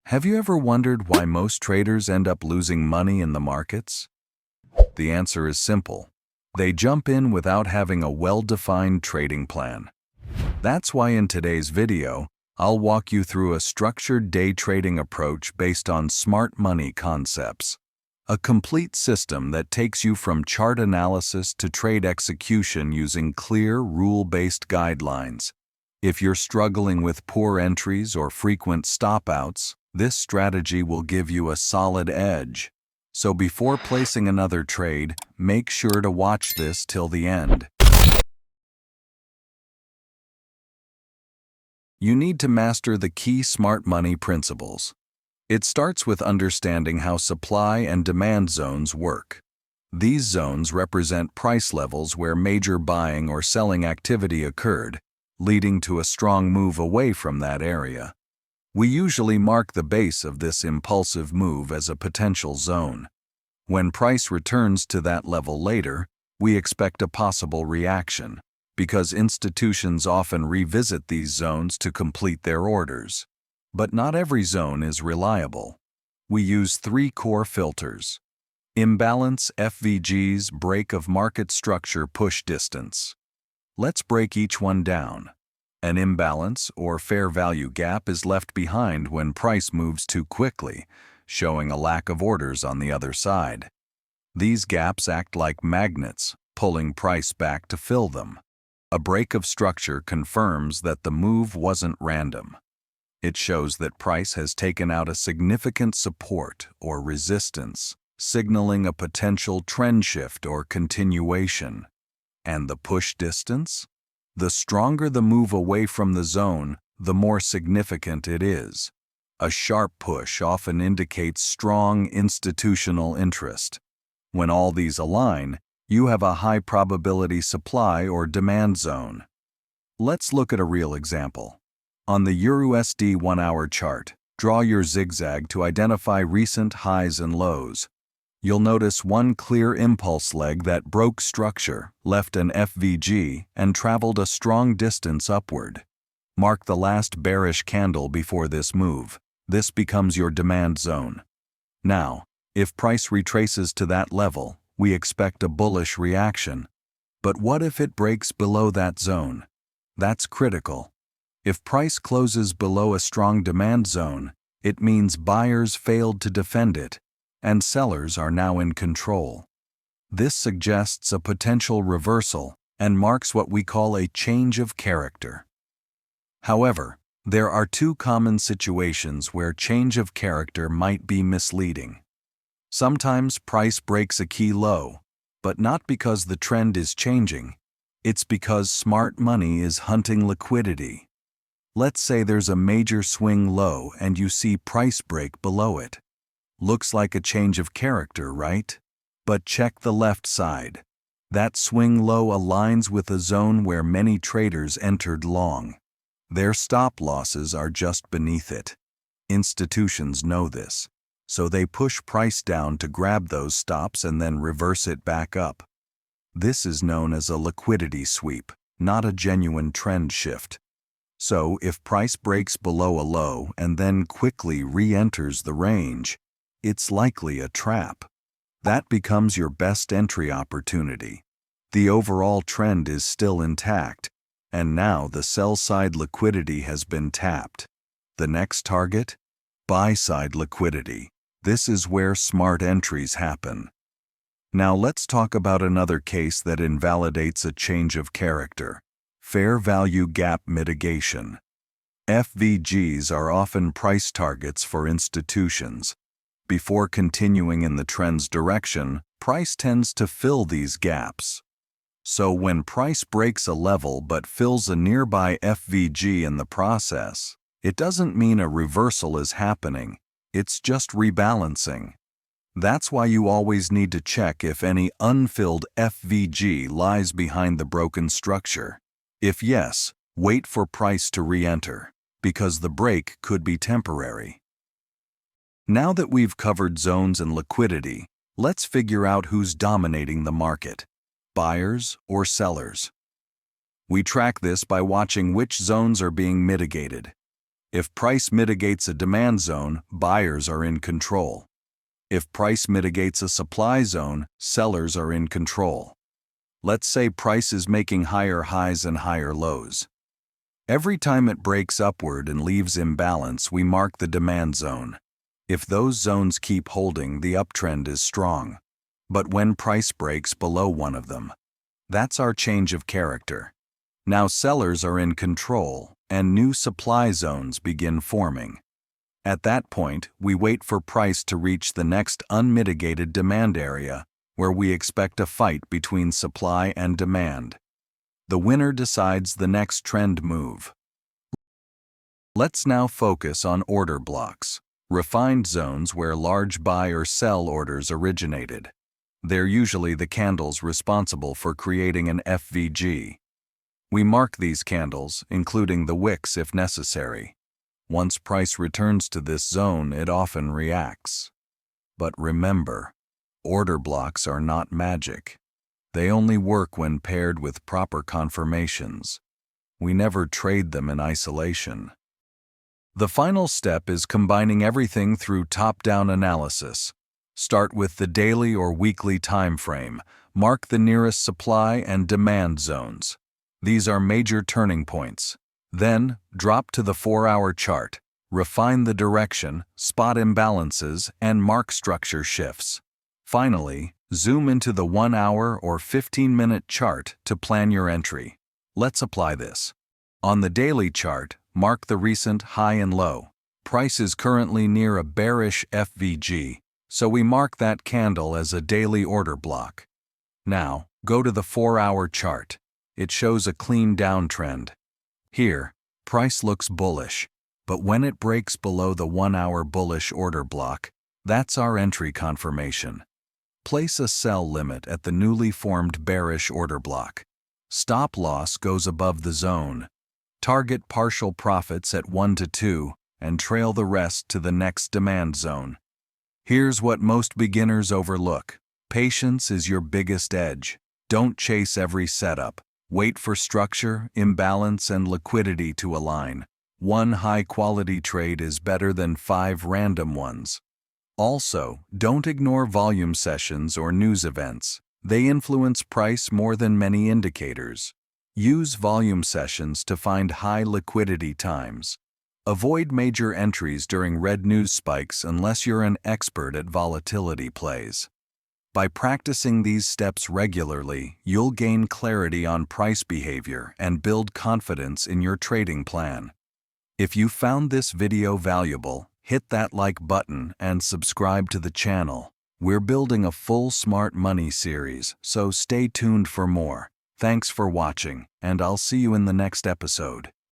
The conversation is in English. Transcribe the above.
Have you ever wondered why most traders end up losing money in the markets? The answer is simple. They jump in without having a well-defined trading plan. That's why in today's video, I'll walk you through a structured day trading approach based on smart money concepts. A complete system that takes you from chart analysis to trade execution using clear, rule-based guidelines. If you're struggling with poor entries or frequent stop-outs, this strategy will give you a solid edge. So before placing another trade, make sure to watch this till the end. You need to master the key smart money principles. It starts with understanding how supply and demand zones work. These zones represent price levels where major buying or selling activity occurred, leading to a strong move away from that area. We usually mark the base of this impulsive move as a potential zone. When price returns to that level later, we expect a possible reaction, because institutions often revisit these zones to complete their orders. But not every zone is reliable. We use three core filters: imbalance, FVGs, break of market structure, push distance. Let's break each one down. An imbalance, or fair value gap, is left behind when price moves too quickly, showing a lack of orders on the other side. These gaps act like magnets, pulling price back to fill them. A break of structure confirms that the move wasn't random. It shows that price has taken out a significant support or resistance, signaling a potential trend shift or continuation. And the push distance? The stronger the move away from the zone, the more significant it is. A sharp push often indicates strong institutional interest. When all these align, you have a high probability supply or demand zone. Let's look at a real example. On the EURUSD 1-hour chart, draw your zigzag to identify recent highs and lows. You'll notice one clear impulse leg that broke structure, left an FVG, and traveled a strong distance upward. Mark the last bearish candle before this move. This becomes your demand zone. Now, if price retraces to that level, we expect a bullish reaction. But what if it breaks below that zone? That's critical. If price closes below a strong demand zone, it means buyers failed to defend it, and sellers are now in control. This suggests a potential reversal and marks what we call a change of character. However, there are two common situations where change of character might be misleading. Sometimes price breaks a key low, but not because the trend is changing. It's because smart money is hunting liquidity. Let's say there's a major swing low and you see price break below it. Looks like a change of character, right? But check the left side. That swing low aligns with a zone where many traders entered long. Their stop losses are just beneath it. Institutions know this, so they push price down to grab those stops and then reverse it back up. This is known as a liquidity sweep, not a genuine trend shift. So if price breaks below a low and then quickly re-enters the range, it's likely a trap. That becomes your best entry opportunity. The overall trend is still intact, and now the sell-side liquidity has been tapped. The next target? Buy-side liquidity. This is where smart entries happen. Now let's talk about another case that invalidates a change of character: fair value gap mitigation. FVGs are often price targets for institutions. Before continuing in the trend's direction, price tends to fill these gaps. So when price breaks a level but fills a nearby FVG in the process, it doesn't mean a reversal is happening, it's just rebalancing. That's why you always need to check if any unfilled FVG lies behind the broken structure. If yes, wait for price to re-enter, because the break could be temporary. Now that we've covered zones and liquidity, let's figure out who's dominating the market: buyers or sellers. We track this by watching which zones are being mitigated. If price mitigates a demand zone, buyers are in control. If price mitigates a supply zone, sellers are in control. Let's say price is making higher highs and higher lows. Every time it breaks upward and leaves imbalance, we mark the demand zone. If those zones keep holding, the uptrend is strong. But when price breaks below one of them, that's our change of character. Now sellers are in control, and new supply zones begin forming. At that point, we wait for price to reach the next unmitigated demand area, where we expect a fight between supply and demand. The winner decides the next trend move. Let's now focus on order blocks, refined zones where large buy or sell orders originated. They're usually the candles responsible for creating an FVG. We mark these candles, including the wicks if necessary. Once price returns to this zone, it often reacts. But remember, order blocks are not magic. They only work when paired with proper confirmations. We never trade them in isolation. The final step is combining everything through top-down analysis. Start with the daily or weekly time frame. Mark the nearest supply and demand zones. These are major turning points. Then, drop to the 4-hour chart. Refine the direction, spot imbalances, and mark structure shifts. Finally, zoom into the 1-hour or 15-minute chart to plan your entry. Let's apply this. On the daily chart, mark the recent high and low. Price is currently near a bearish FVG, so we mark that candle as a daily order block. Now, go to the 4-hour chart. It shows a clean downtrend. Here, price looks bullish, but when it breaks below the 1-hour bullish order block, that's our entry confirmation. Place a sell limit at the newly formed bearish order block. Stop loss goes above the zone. Target partial profits at 1 to 2 and trail the rest to the next demand zone. Here's what most beginners overlook. Patience is your biggest edge. Don't chase every setup. Wait for structure, imbalance, and liquidity to align. One high-quality trade is better than 5 random ones. Also, don't ignore volume sessions or news events. They influence price more than many indicators. Use volume sessions to find high liquidity times. Avoid major entries during red news spikes unless you're an expert at volatility plays. By practicing these steps regularly, you'll gain clarity on price behavior and build confidence in your trading plan. If you found this video valuable, hit that like button and subscribe to the channel. We're building a full Smart Money series, so stay tuned for more. Thanks for watching, and I'll see you in the next episode.